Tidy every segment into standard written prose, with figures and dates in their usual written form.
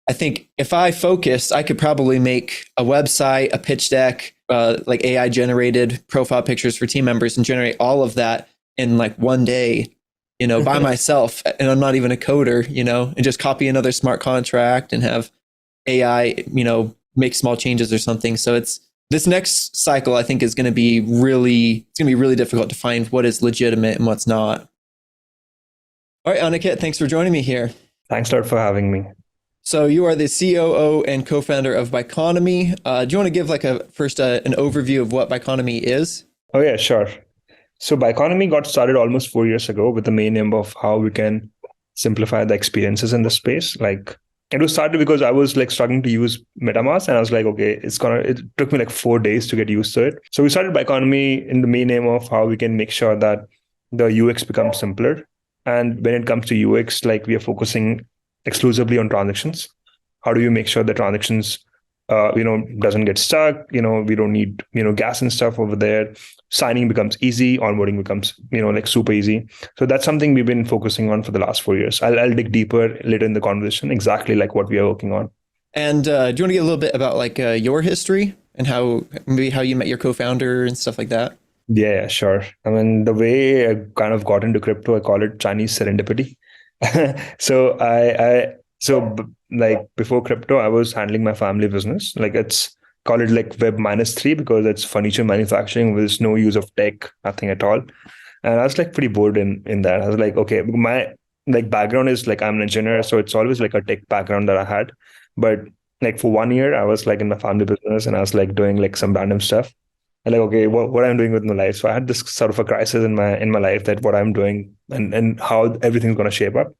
I think if I focused, I could probably make a website, a pitch deck, like AI generated profile pictures for team members and generate all of that in like one day, by myself. And I'm not even a coder, and just copy another smart contract and have AI, make small changes or something. So it's this next cycle, I think, is going to be really difficult to find what is legitimate and what's not. All right, Aniket, thanks for joining me here. Thanks a lot for having me. So you are the COO and co-founder of Biconomy. Do you want to give first an overview of what Biconomy is? Oh yeah, sure. So Biconomy got started almost 4 years ago with the main aim of how we can simplify the experiences in the space. Like it was started because I was like struggling to use MetaMask, and I was like, okay, it took me like 4 days to get used to it. So we started Biconomy in the main aim of how we can make sure that the UX becomes simpler. And when it comes to UX, like we are focusing exclusively on transactions. How do you make sure the transactions, doesn't get stuck? We don't need, gas and stuff over there. Signing becomes easy. Onboarding becomes, like super easy. So that's something we've been focusing on for the last 4 years. I'll dig deeper later in the conversation, exactly like what we are working on. And do you want to get a little bit about like your history and how you met your co-founder and stuff like that? Yeah, sure. I mean, the way I kind of got into crypto, I call it Chinese serendipity. So like before crypto, I was handling my family business. Like it's call it like web -3 because it's furniture manufacturing with no use of tech, nothing at all. And I was like pretty bored in that. I was like, okay, my like background is like I'm an engineer, so it's always like a tech background that I had. But like for 1 year, I was like in my family business and I was like doing like some random stuff. And like, okay, what I'm doing with my life. So I had this sort of a crisis in my life that what I'm doing and how everything's going to shape up.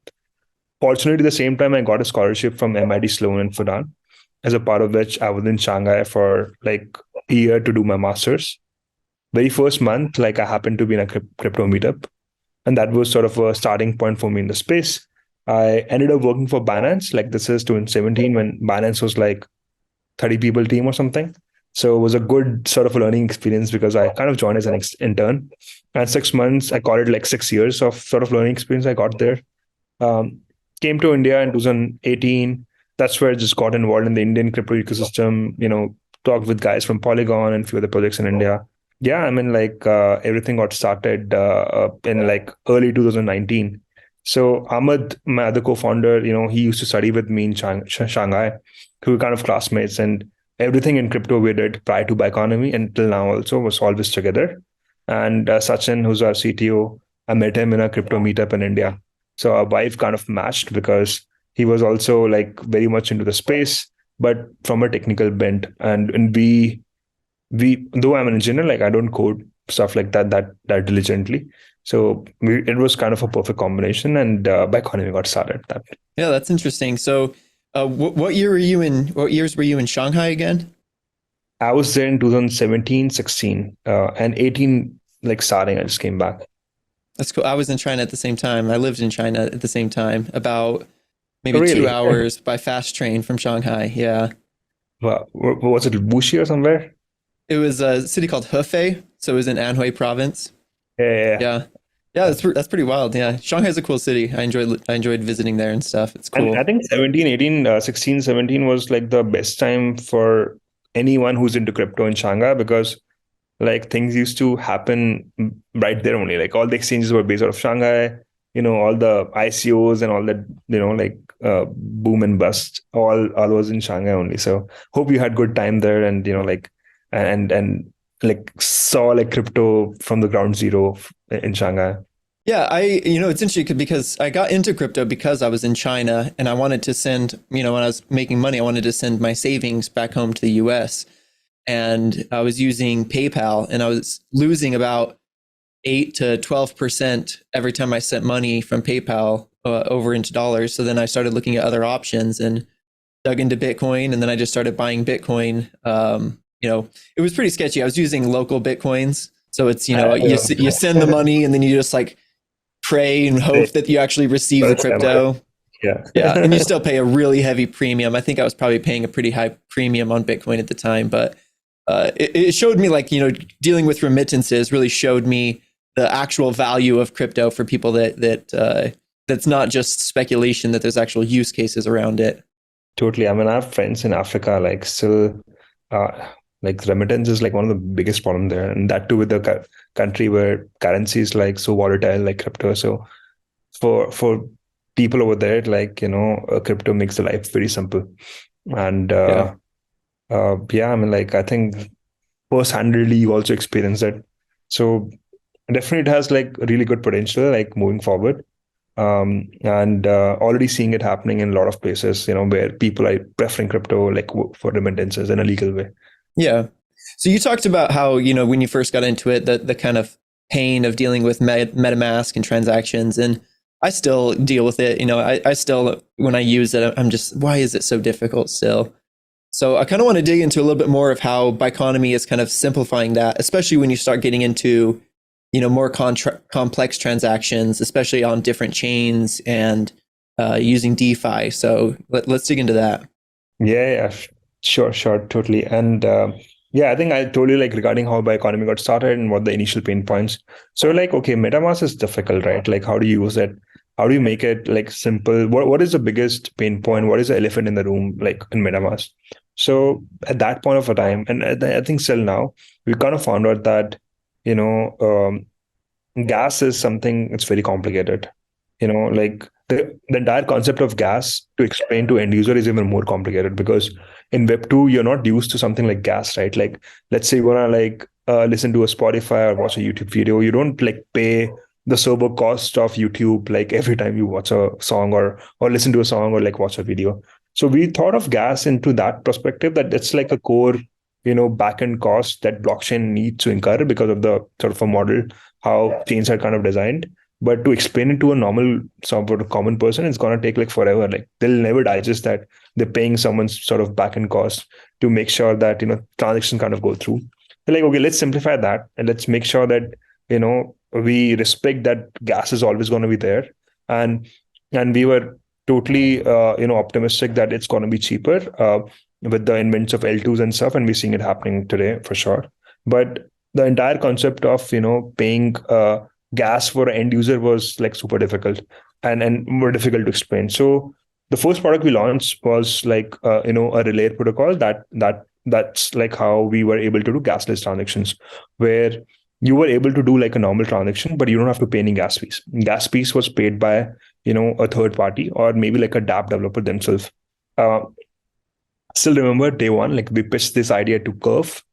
Fortunately, at the same time, I got a scholarship from MIT Sloan in Fudan, as a part of which I was in Shanghai for like a year to do my master's. Very first month, like I happened to be in a crypto meetup. And that was sort of a starting point for me in the space. I ended up working for Binance. Like this is 2017 when Binance was like 30 people team or something. So it was a good sort of a learning experience because I kind of joined as an intern. And 6 months, I call it like 6 years of sort of learning experience I got there. Came to India in 2018. That's where I just got involved in the Indian crypto ecosystem, talked with guys from Polygon and a few other projects in India. Yeah, I mean, like everything got started in like early 2019. So Ahmed, my other co-founder, he used to study with me in Shanghai. We were kind of classmates, and everything in crypto we did prior to Biconomy until now also was always together. And Sachin, who's our CTO, I met him in a crypto meetup in India. So our wife kind of matched because he was also like very much into the space, but from a technical bent. And we though I'm an engineer, like I don't code stuff like that diligently. So it was kind of a perfect combination, and Biconomy got started that way. Yeah, that's interesting. So what year were you in? What years were you in Shanghai again? I was there in 2017, 16, and 18, like starting, I just came back. That's cool. I was in China at the same time. I lived in China at the same time, about maybe Really? 2 hours by fast train from Shanghai. Yeah. Well, was it Wuxi or somewhere? It was a city called Hefei. So it was in Anhui province. Yeah. Yeah. Yeah, that's pretty wild. Yeah. Shanghai's a cool city. I enjoyed visiting there and stuff. It's And cool. I think 17, 18, 16, 17 was like the best time for anyone who's into crypto in Shanghai because like things used to happen right there only. Like all the exchanges were based out of Shanghai, all the ICOs and all that, like boom and bust, all was in Shanghai only. So hope you had good time there and, like, and like saw like crypto from the ground zero in Shanghai. Yeah, it's interesting because I got into crypto because I was in China and I wanted to send, when I was making money, I wanted to send my savings back home to the US. And I was using PayPal and I was losing about 8 to 12% every time I sent money from PayPal over into dollars. So then I started looking at other options and dug into Bitcoin, and then I just started buying Bitcoin. It was pretty sketchy. I was using local Bitcoins. So it's, you send the money and then you just like pray and hope that you actually receive the crypto. Yeah. Yeah. And you still pay a really heavy premium. I think I was probably paying a pretty high premium on Bitcoin at the time, but it showed me like, dealing with remittances really showed me the actual value of crypto for people that's not just speculation, that there's actual use cases around it. Totally. I mean, I have friends in Africa, like still, like remittance is like one of the biggest problem there, and that too with the country where currency is like so volatile, like crypto. So for people over there, like crypto makes the life very simple. And Yeah. yeah, I mean, like I think first-handedly you also experience that. So definitely it has like really good potential, like moving forward. And already seeing it happening in a lot of places, where people are preferring crypto like for remittances in a legal way. Yeah. So you talked about how, when you first got into it, the kind of pain of dealing with MetaMask and transactions. And I still deal with it. I still, when I use it, I'm just, why is it so difficult still? So I kind of want to dig into a little bit more of how Biconomy is kind of simplifying that, especially when you start getting into, more complex transactions, especially on different chains and using DeFi. So let's dig into that. Yeah, yeah, sure, totally. And yeah, I think I told you like regarding how Biconomy got started and what the initial pain points. So like, okay, MetaMask is difficult, right? Like, how do you use it? How do you make it like simple? What is the biggest pain point? What is the elephant in the room, like in MetaMask? So at that point of a time, and I think still now, we kind of found out that you know gas is something it's very complicated. Like the entire concept of gas to explain to end user is even more complicated because in web 2 you're not used to something like gas, right? Like let's say you want to like listen to a Spotify or watch a YouTube video, you don't like pay the server cost of YouTube like every time you watch a song or listen to a song or like watch a video. So we thought of gas into that perspective, that it's like a core backend cost that blockchain needs to incur because of the sort of a model how chains are kind of designed. But to explain it to a normal sort of common person, it's gonna take like forever. Like they'll never digest that they're paying someone's sort of back end cost to make sure that transactions kind of go through. They're like, okay, let's simplify that and let's make sure that we respect that gas is always going to be there, and we were totally optimistic that it's going to be cheaper with the invents of L2s and stuff, and we're seeing it happening today for sure. But the entire concept of paying gas for an end user was like super difficult and more difficult to explain. So the first product we launched was like a relay protocol that's like how we were able to do gasless transactions, where you were able to do like a normal transaction, but you don't have to pay any gas fees. Gas fees was paid by a third party or maybe like a dApp developer themselves. Uh, Still remember day one, like we pitched this idea to Curve,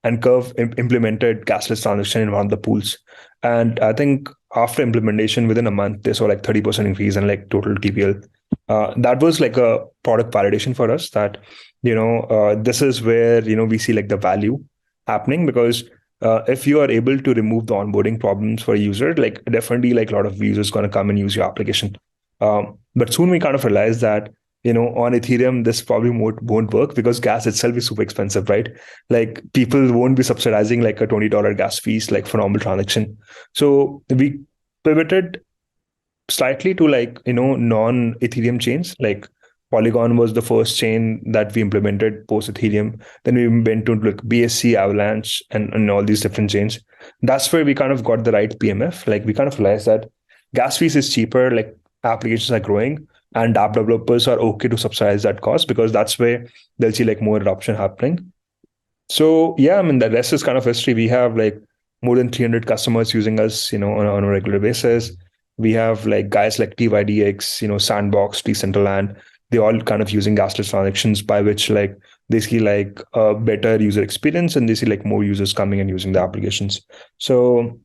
and Curve implemented cashless transaction in one of the pools. And I think after implementation, within a month, they saw like 30% increase in like total TPL. That was like a product validation for us that, this is where, we see like the value happening because if you are able to remove the onboarding problems for a user, like definitely like a lot of users going to come and use your application. But soon we kind of realized that on Ethereum, this probably won't work because gas itself is super expensive, right? Like people won't be subsidizing like a $20 gas fees like for normal transaction. So we pivoted slightly to like, non-Ethereum chains. Like Polygon was the first chain that we implemented post Ethereum. Then we went to like BSC, Avalanche, and all these different chains. That's where we kind of got the right PMF. Like we kind of realized that gas fees is cheaper, like applications are growing and app developers are okay to subsidize that cost because that's where they'll see like more adoption happening. So yeah, I mean the rest is kind of history. We have like more than 300 customers using us, on a regular basis. We have like guys like TYDX, Sandbox, Decentraland. They all kind of using gasless transactions by which like they see like a better user experience and they see like more users coming and using the applications. So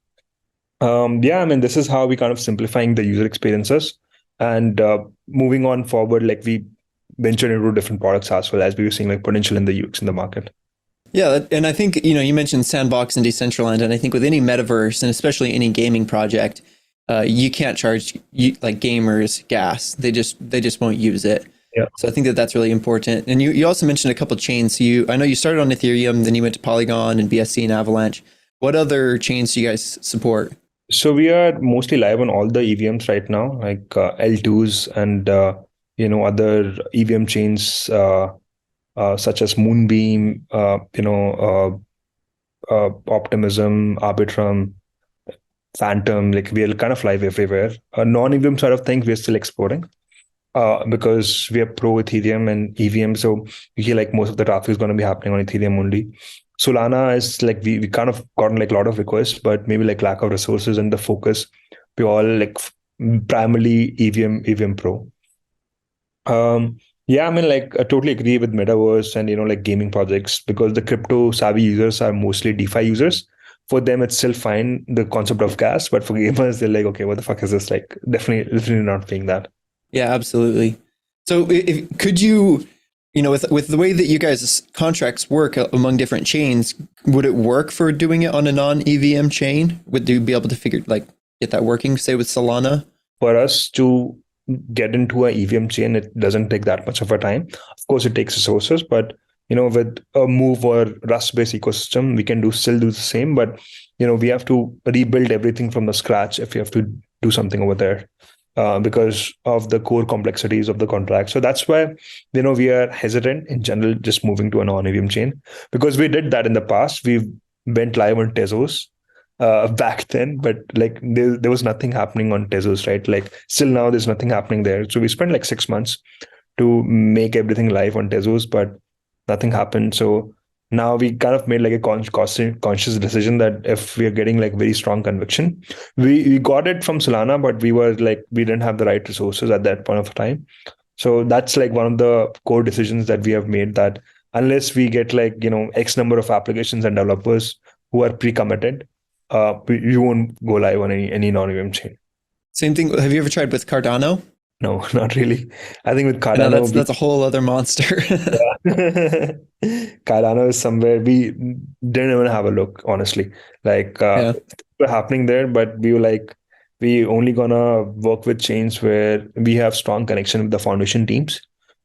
yeah, I mean this is how we kind of simplifying the user experiences and moving on forward. Like we ventured into different products as well as we were seeing like potential in the UX in the market. Yeah, and I think you mentioned Sandbox and Decentraland, and I think with any metaverse and especially any gaming project, you can't charge like gamers gas. They just won't use it. Yeah. So I think that that's really important. And you also mentioned a couple of chains. So I know you started on Ethereum, then you went to Polygon and BSC and Avalanche. What other chains do you guys support? So we are mostly live on all the EVMs right now, like L2s and other EVM chains such as Moonbeam, Optimism, Arbitrum, Phantom. Like we are kind of live everywhere. Non-EVM side of things we're still exploring. because we are pro Ethereum and EVM. So usually like most of the traffic is going to be happening on Ethereum only. Solana is like we kind of gotten like a lot of requests, but maybe like lack of resources and the focus. We all like primarily EVM Pro. Yeah, I mean, like I totally agree with metaverse and like gaming projects because the crypto savvy users are mostly DeFi users. For them, it's still fine the concept of gas, but for gamers, they're like, okay, what the fuck is this? Like, definitely not paying that. Yeah, absolutely. So could you, with the way that you guys' contracts work among different chains, would it work for doing it on a non-EVM chain? Would you be able to get that working, say with Solana? For us to get into a EVM chain, it doesn't take that much of a time. Of course, it takes resources, but with a Move or Rust-based ecosystem, we can still do the same. But we have to rebuild everything from the scratch if we have to do something over there. Because of the core complexities of the contract. So that's why, we are hesitant in general, just moving to a non-EVM chain, because we did that in the past. We went live on Tezos back then, but like there was nothing happening on Tezos, right? Like still now there's nothing happening there. So we spent like 6 months to make everything live on Tezos, but nothing happened. So now we kind of made like a conscious decision that if we are getting like very strong conviction, we got it from Solana, but we didn't have the right resources at that point of time. So that's like one of the core decisions that we have made, that unless we get like X number of applications and developers who are pre-committed, we won't go live on any non-EVM chain. Same thing. Have you ever tried with Cardano? No, not really. I think with Cardano, no, that's a whole other monster. Yeah. Cardano is somewhere we didn't even have a look, honestly. Like Yeah. were happening there, but we were like, we only gonna work with chains where we have strong connection with the foundation teams.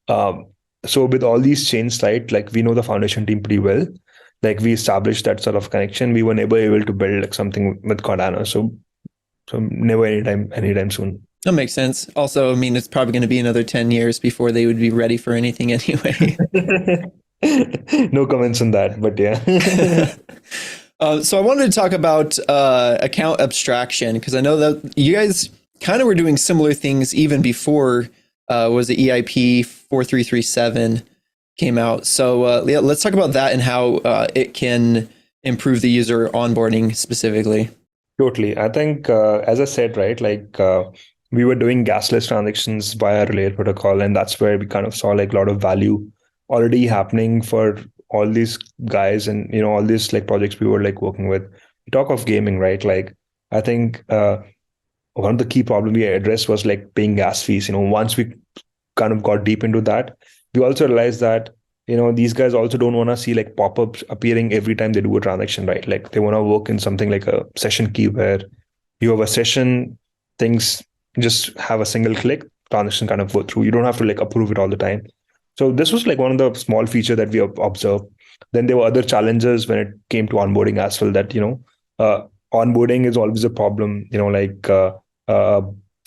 So with all these chains, right, like we know the foundation team pretty well. Like we established that sort of connection. We were never able to build like something with Cardano. So never anytime soon. That makes sense. Also, I mean, it's probably going to be another 10 years before they would be ready for anything anyway. No comments on that, but yeah. So I wanted to talk about account abstraction, because I know that you guys kind of were doing similar things even before was the EIP 4337 came out. So yeah, let's talk about that and how it can improve the user onboarding specifically. Totally. I think, as I said, right, like we were doing gasless transactions via relay protocol, and that's where we kind of saw like a lot of value already happening for all these guys and all these like projects we were like working with. We talk of gaming, right? Like I think one of the key problems we addressed was like paying gas fees. Once we kind of got deep into that, we also realized that these guys also don't want to see like pop-ups appearing every time they do a transaction, right? Like they want to work in something like a session key where you have a session, things just have a single click, transaction kind of go through. You don't have to like approve it all the time. So this was like one of the small feature that we observed. Then there were other challenges when it came to onboarding as well, that onboarding is always a problem. Like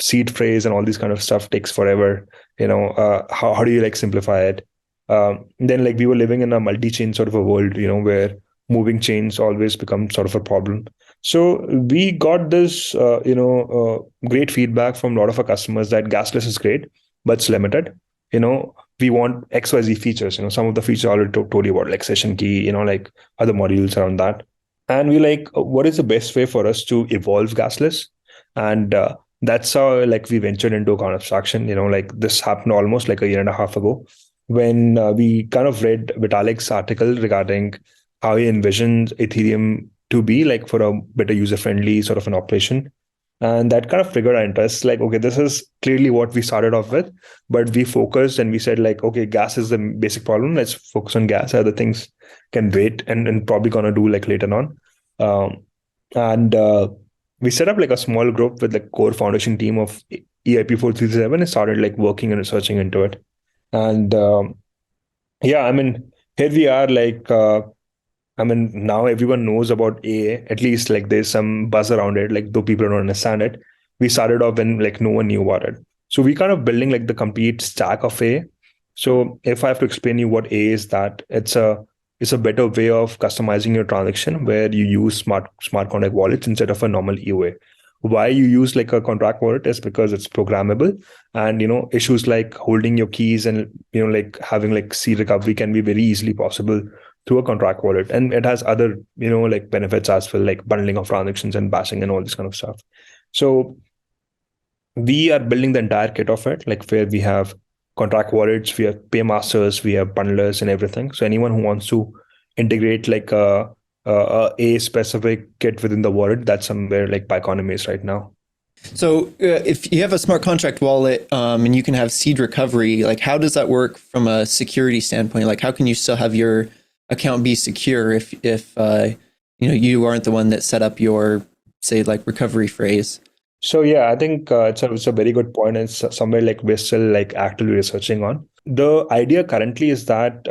seed phrase and all this kind of stuff takes forever. How do you like simplify it? Then like we were living in a multi-chain sort of a world, where moving chains always become sort of a problem. So we got this, great feedback from a lot of our customers that gasless is great, but it's limited. We want XYZ features. Some of the features I already told you about, like session key, like other modules around that. And we like, what is the best way for us to evolve gasless? And that's how like we ventured into account abstraction. Like this happened almost like a year and a half ago, when we kind of read Vitalik's article regarding how he envisioned Ethereum to be like for a better user-friendly sort of an operation. And that kind of triggered our interest. Like, okay, this is clearly what we started off with, but we focused and we said like, okay, gas is the basic problem. Let's focus on gas. Other things can wait and probably gonna do like later on. And we set up like a small group with the core foundation team of EIP 4337 and started like working and researching into it. And yeah, I mean, here we are like, now everyone knows about AA, at least like there's some buzz around it, like though people don't understand it. We started off when like no one knew about it. So we kind of building like the complete stack of AA. So if I have to explain you what AA is, that it's a better way of customizing your transaction where you use smart contract wallets instead of a normal EOA. why you use like a contract wallet is because it's programmable, and issues like holding your keys and like having like seed recovery can be very easily possible through a contract wallet. And it has other like benefits as well, like bundling of transactions and bashing and all this kind of stuff. So we are building the entire kit of it, like where we have contract wallets, we have paymasters, we have bundlers and everything. So anyone who wants to integrate like a specific kit within the wallet, that's somewhere like Biconomy is right now. So if you have a smart contract wallet and you can have seed recovery, like how does that work from a security standpoint? Like how can you still have your account be secure if you aren't the one that set up your, say, like recovery phrase? So yeah, I think it's a very good point, and it's somewhere like we're still like actively researching on. The idea currently is that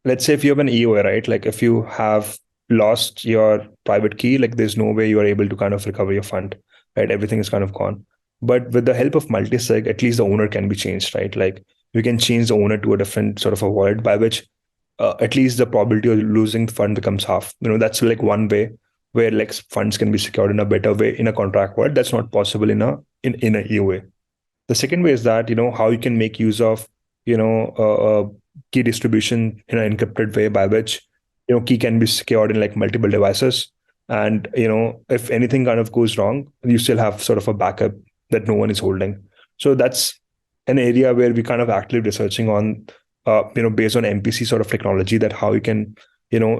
let's say if you have an EOA, right? Like if you have lost your private key, like there's no way you are able to kind of recover your fund, right? Everything is kind of gone. But with the help of multisig, at least the owner can be changed, right? Like we can change the owner to a different sort of a wallet by which at least the probability of losing the fund becomes half. That's like one way where like funds can be secured in a better way in a contract world. That's not possible in a EOA. The second way is that how you can make use of key distribution in an encrypted way by which key can be secured in like multiple devices, and if anything kind of goes wrong, you still have sort of a backup that no one is holding. So that's an area where we kind of actively researching on based on MPC sort of technology, that how you can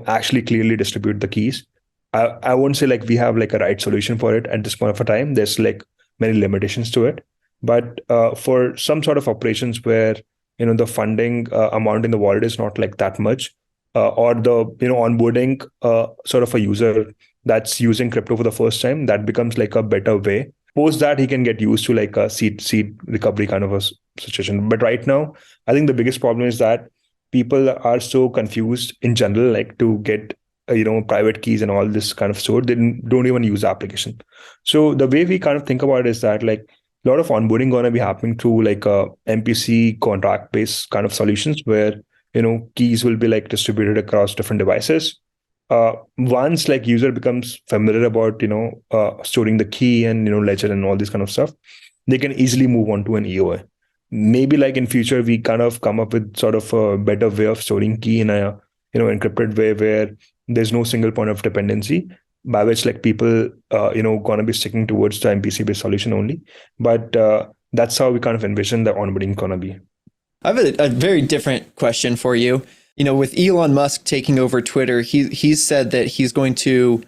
actually clearly distribute the keys. I won't say like we have like a right solution for it at this point of a time. There's like many limitations to it, but for some sort of operations where the funding amount in the wallet is not like that much, or the onboarding sort of a user that's using crypto for the first time, that becomes like a better way. Post that, he can get used to like a seed recovery kind of a situation. But right now, I think the biggest problem is that people are so confused in general, like to get private keys and all this kind of sort. They don't even use the application. So the way we kind of think about it is that like a lot of onboarding going to be happening through like a MPC contract based kind of solutions where keys will be like distributed across different devices. Once like user becomes familiar about storing the key and ledger and all this kind of stuff, they can easily move on to an EOA. Maybe like in future we kind of come up with sort of a better way of storing key in a encrypted way where there's no single point of dependency by which like people gonna be sticking towards the MPC based solution only. But that's how we kind of envision the onboarding gonna be. I have a very different question for you. With Elon Musk taking over Twitter, he's said that he's going to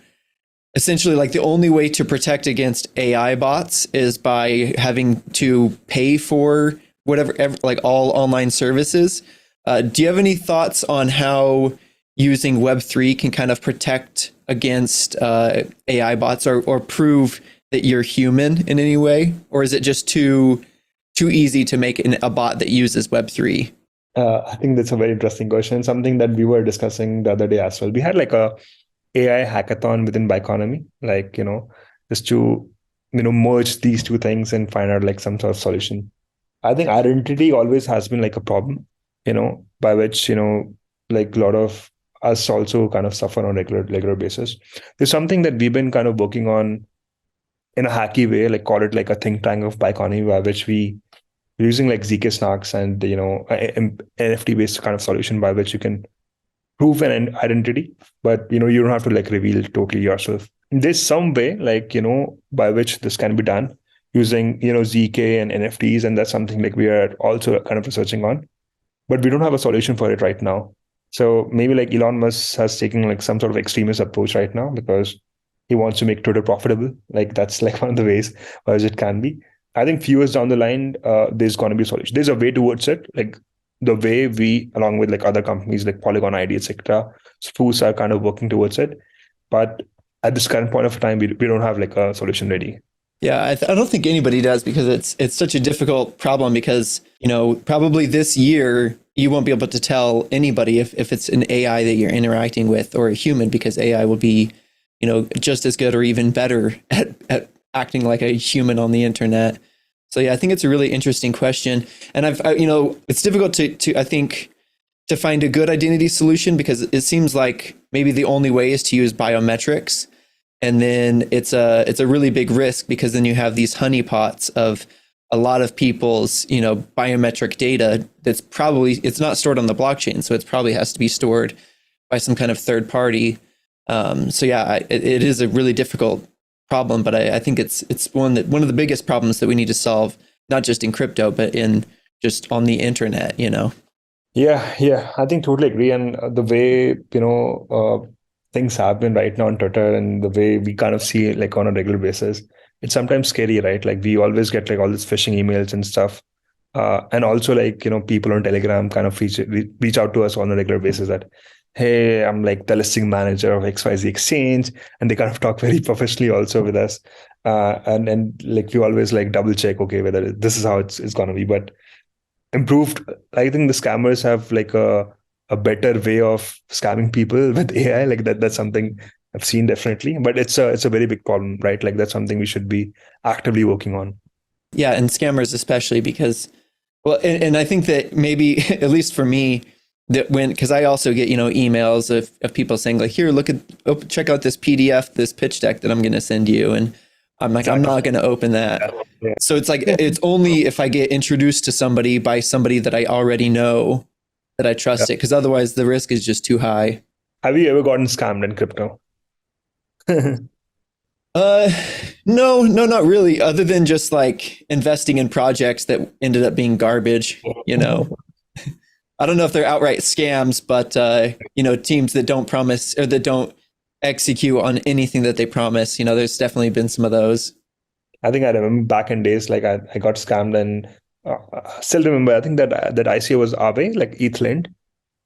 essentially, like, the only way to protect against AI bots is by having to pay for whatever, like all online services. Do you have any thoughts on how using Web3 can kind of protect against AI bots or prove that you're human in any way? Or is it just too easy to make a bot that uses Web3? I think that's a very interesting question. Something that we were discussing the other day as well. We had like a AI hackathon within Biconomy, like, just to, merge these two things and find out like some sort of solution. I think identity always has been like a problem, by which, like a lot of us also kind of suffer on a regular basis. There's something that we've been kind of working on in a hacky way, like call it like a think tank of Biconomy, by which we're using like ZK snarks and NFT based kind of solution by which you can prove an identity, but you don't have to like reveal totally yourself. There's some way like by which this can be done using ZK and NFTs, and that's something like we are also kind of researching on, but we don't have a solution for it right now. So maybe like Elon Musk has taken like some sort of extremist approach right now because he wants to make Twitter profitable. Like that's like one of the ways by which it can be. I think few years down the line, there's going to be a solution. There's a way towards it. Like the way we, along with like other companies like Polygon ID, etc., Spruce are kind of working towards it. But at this current point of time, we don't have like a solution ready. Yeah, I don't think anybody does, because it's such a difficult problem, because, probably this year you won't be able to tell anybody if it's an AI that you're interacting with or a human, because AI will be, just as good or even better at acting like a human on the internet. So yeah, I think it's a really interesting question. And it's difficult to I think, to find a good identity solution, because it seems like maybe the only way is to use biometrics. And then it's a really big risk because then you have these honeypots of a lot of people's, biometric data it's not stored on the blockchain, so it probably has to be stored by some kind of third party. So yeah, it is a really difficult problem, but I think it's one of the biggest problems that we need to solve, not just in crypto, but in just on the internet. Yeah, I think totally agree. And the way, things happen right now on Twitter and the way we kind of see it like on a regular basis, it's sometimes scary, right? Like we always get like all these phishing emails and stuff. And also like, people on Telegram kind of reach out to us on a regular basis that, hey, I'm like the listing manager of XYZ exchange. And they kind of talk very professionally also with us. And like we always like double check, okay, whether this is how it's going to be. But improved, I think the scammers have like a better way of scamming people with AI. Like that's something I've seen definitely, but it's a very big problem, right? Like that's something we should be actively working on. Yeah, and scammers especially because, well, and I think that maybe at least for me, that because I also get emails of people saying like, here, check out this PDF, this pitch deck that I'm going to send you, and I'm like, exactly. I'm not going to open that. Yeah. So it's like it's only if I get introduced to somebody by somebody that I already know that I trust it, because otherwise the risk is just too high. Have you ever gotten scammed in crypto? No, not really. Other than just like investing in projects that ended up being garbage, I don't know if they're outright scams, but teams that don't promise or that don't execute on anything that they promise. There's definitely been some of those. I think I remember back in days, like I got scammed and still remember, I think that ICO was Aave, like ETHLend.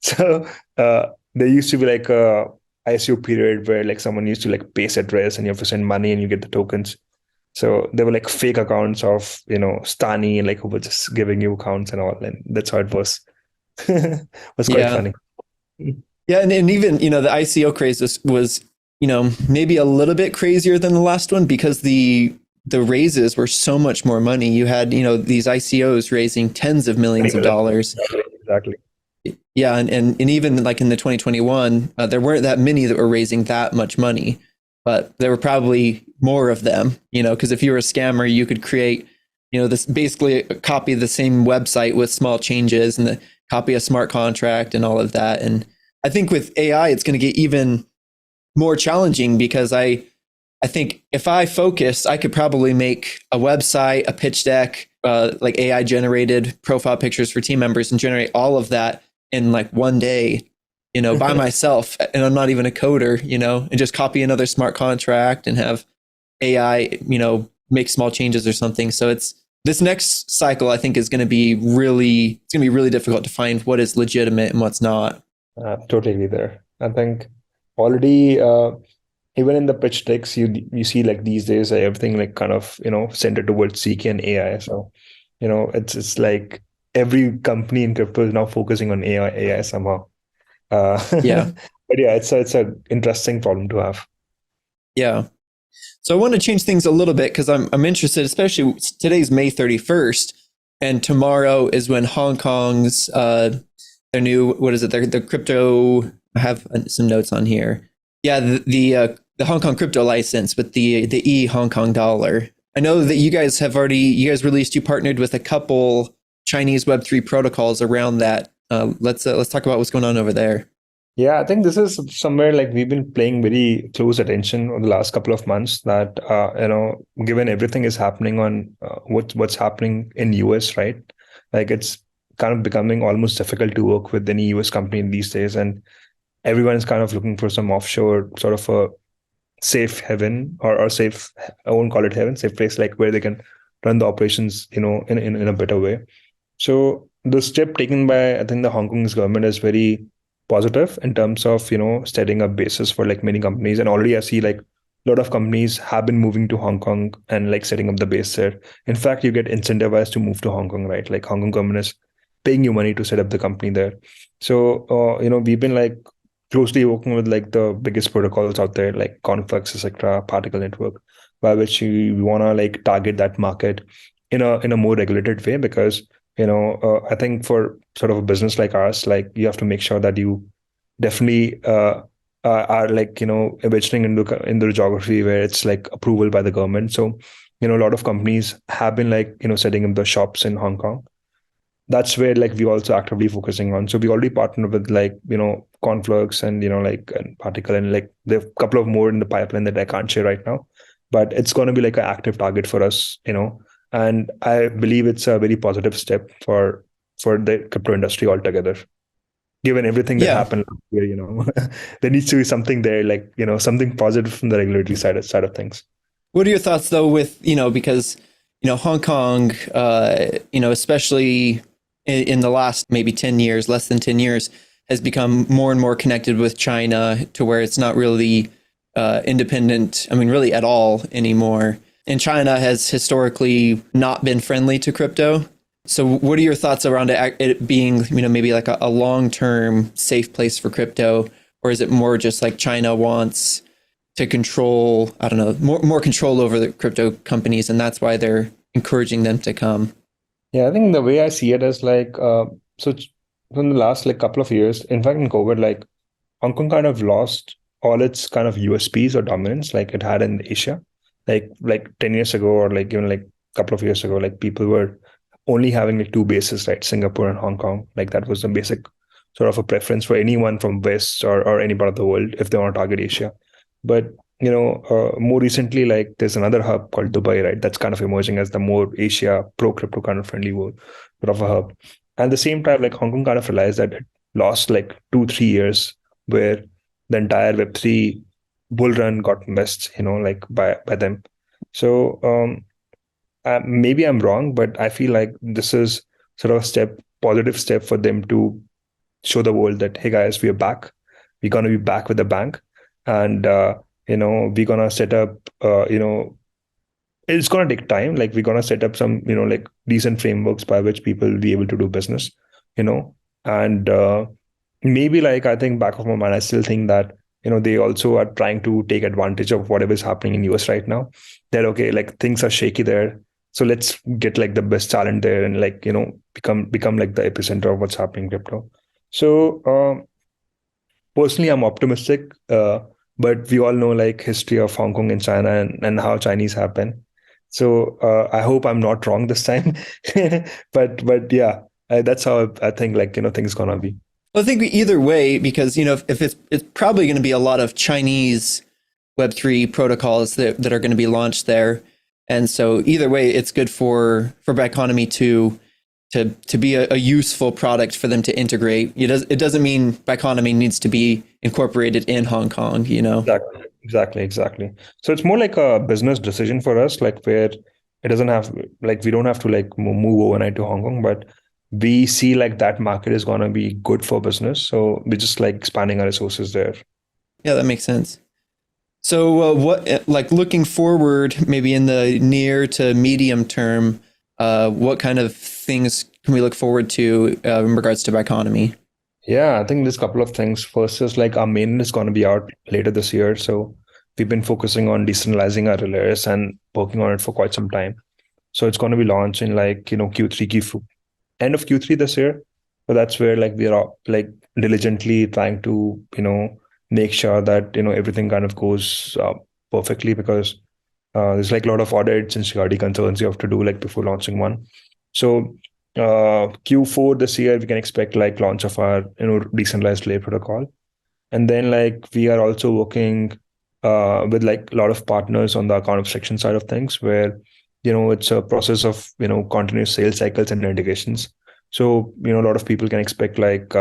So there used to be like a ICO period where like someone used to like paste address and you have to send money and you get the tokens. So there were like fake accounts of, Stani, like who were just giving you accounts and all. And that's how it was. It was quite funny. Yeah. And even, the ICO craze was, maybe a little bit crazier than the last one because the raises were so much more money. You had, these ICOs raising tens of millions of dollars. Exactly. Yeah. And even like in the 2021, there weren't that many that were raising that much money, but there were probably more of them, because if you were a scammer, you could create, this basically copy the same website with small changes and copy a smart contract and all of that. And I think with AI, it's going to get even more challenging because I think if I focused, I could probably make a website, a pitch deck, like AI generated profile pictures for team members and generate all of that in like one day, by myself. And I'm not even a coder, and just copy another smart contract and have AI, make small changes or something. So this next cycle, I think, is going to be really difficult to find what is legitimate and what's not. Totally there. I think already, even in the pitch decks, you see like these days everything like kind of centered towards CK and AI. So it's like every company in crypto is now focusing on AI somehow. Yeah, but yeah, it's a interesting problem to have. Yeah. So I want to change things a little bit because I'm interested, especially today's May 31st, and tomorrow is when Hong Kong's their new their crypto. I have some notes on here. Yeah, the Hong Kong crypto license with the e-Hong Kong dollar. I know that you guys you partnered with a couple Chinese Web3 protocols around that. Let's talk about what's going on over there. Yeah, I think this is somewhere like we've been paying very close attention over the last couple of months that, given everything is happening on what's happening in US, right? Like it's kind of becoming almost difficult to work with any US company these days. And everyone is kind of looking for some offshore sort of a safe haven or safe, I won't call it heaven, safe place, like where they can run the operations, in a better way. So the step taken by, I think, the Hong Kong's government is very positive in terms of, setting up bases for like many companies. And already I see like a lot of companies have been moving to Hong Kong and like setting up the base there. In fact, you get incentivized to move to Hong Kong, right? Like Hong Kong government is paying you money to set up the company there. So, we've been like closely working with like the biggest protocols out there, like Conflux, etc., Particle Network, by which we want to like target that market in a more regulated way because I think for sort of a business like ours, like you have to make sure that you definitely are like, venturing into geography where it's like approval by the government. So, a lot of companies have been like, setting up the shops in Hong Kong. That's where like we're also actively focusing on. So we already partnered with like, Conflux and, like and Particle, and like there are a couple of more in the pipeline that I can't share right now, but it's going to be like an active target for us, and I believe it's a very positive step for the crypto industry altogether. Given everything that Yeah. happened last year, there needs to be something there, like, something positive from the regulatory side of things. What are your thoughts though with, because, Hong Kong, especially in the last maybe 10 years, less than 10 years, has become more and more connected with China to where it's not really independent, I mean, really at all anymore. And China has historically not been friendly to crypto. So what are your thoughts around it being, maybe like a long-term safe place for crypto? Or is it more just like China wants to control, I don't know, more control over the crypto companies, and that's why they're encouraging them to come? Yeah, I think the way I see it is like, from the last like couple of years, in fact, in COVID, like Hong Kong kind of lost all its kind of USPs or dominance like it had in Asia. Like 10 years ago, or like even like a couple of years ago, like people were only having like two bases, right? Singapore and Hong Kong. Like that was the basic sort of a preference for anyone from West or any part of the world if they want to target Asia. But more recently, like there's another hub called Dubai, right? That's kind of emerging as the more Asia pro crypto kind of friendly world, sort of a hub. At the same time, like Hong Kong kind of realized that it lost like 2-3 years where the entire Web3 bull run got missed, like by them. So maybe I'm wrong, but I feel like this is sort of a positive step for them to show the world that, hey guys, we are back. We're gonna be back with the bank, and we're gonna set up. It's gonna take time. Like we're gonna set up some, like decent frameworks by which people will be able to do business. And maybe like I think back of my mind, I still think that they also are trying to take advantage of whatever is happening in US right now. That okay, like things are shaky there, so let's get like the best talent there and like become like the epicenter of what's happening in crypto. So personally, I'm optimistic, but we all know like history of Hong Kong and China and how Chinese happen. So I hope I'm not wrong this time, but yeah, that's how I think like things gonna be. Well, I think either way, because if it's probably going to be a lot of Chinese Web3 protocols that are going to be launched there, and so either way, it's good for Biconomy to be a useful product for them to integrate. It doesn't mean Biconomy needs to be incorporated in Hong Kong, Exactly. So it's more like a business decision for us, like where it doesn't have like we don't have to like move overnight to Hong Kong, but we see like that market is gonna be good for business. So we're just like expanding our resources there. Yeah, that makes sense. So what, like looking forward, maybe in the near to medium term, what kind of things can we look forward to in regards to Biconomy? Yeah, I think there's a couple of things. First is like our mainnet is going to be out later this year. So we've been focusing on decentralizing our layers and working on it for quite some time. So it's going to be launched in like, Q3, Q4, end of Q3 this year. So that's where like we are like diligently trying to, make sure that, everything kind of goes perfectly, because there's like a lot of audits and security concerns you have to do like before launching one. So Q4 this year, we can expect like launch of our decentralized layer protocol, and then like we are also working with like a lot of partners on the account abstraction side of things, where it's a process of continuous sales cycles and integrations. So a lot of people can expect like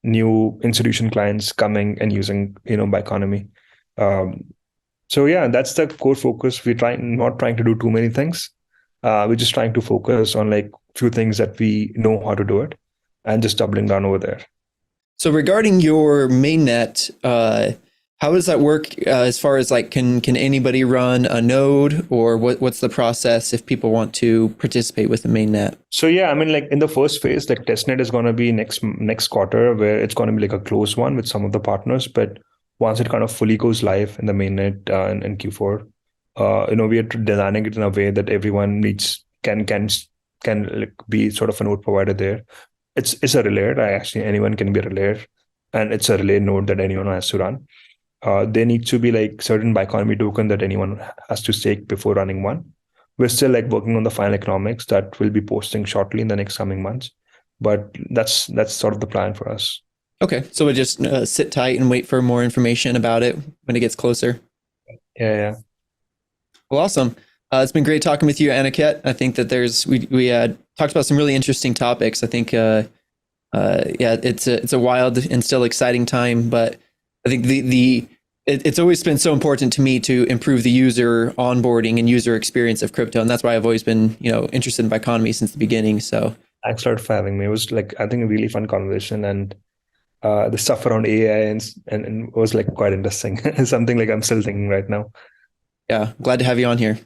new institution clients coming and using Biconomy. Um, so yeah, that's the core focus. We're not trying to do too many things. We're just trying to focus on like few things that we know how to do it, and just doubling down over there. So regarding your mainnet, how does that work as far as like can anybody run a node, or what's the process if people want to participate with the mainnet? So yeah, I mean, like in the first phase, like testnet is going to be next quarter, where it's going to be like a closed one with some of the partners. But once it kind of fully goes live in the mainnet in Q4, we are designing it in a way that everyone needs can like be sort of a node provider there. It's a relayer. Actually anyone can be a relayer, and it's a relay node that anyone has to run. There needs to be like certain Biconomy token that anyone has to stake before running one. We're still like working on the final economics that we'll be posting shortly in the next coming months, but that's sort of the plan for us. Okay, so we'll just sit tight and wait for more information about it when it gets closer. Yeah. Well, awesome. It's been great talking with you, Aniket. I think that we talked about some really interesting topics. I think it's a wild and still exciting time, but I think it's always been so important to me to improve the user onboarding and user experience of crypto, and that's why I've always been interested in Biconomy since the beginning. So thanks a lot for having me. It was like, I think, a really fun conversation, and the stuff around AI and was like quite interesting. Something like I'm still thinking right now. Yeah, glad to have you on here.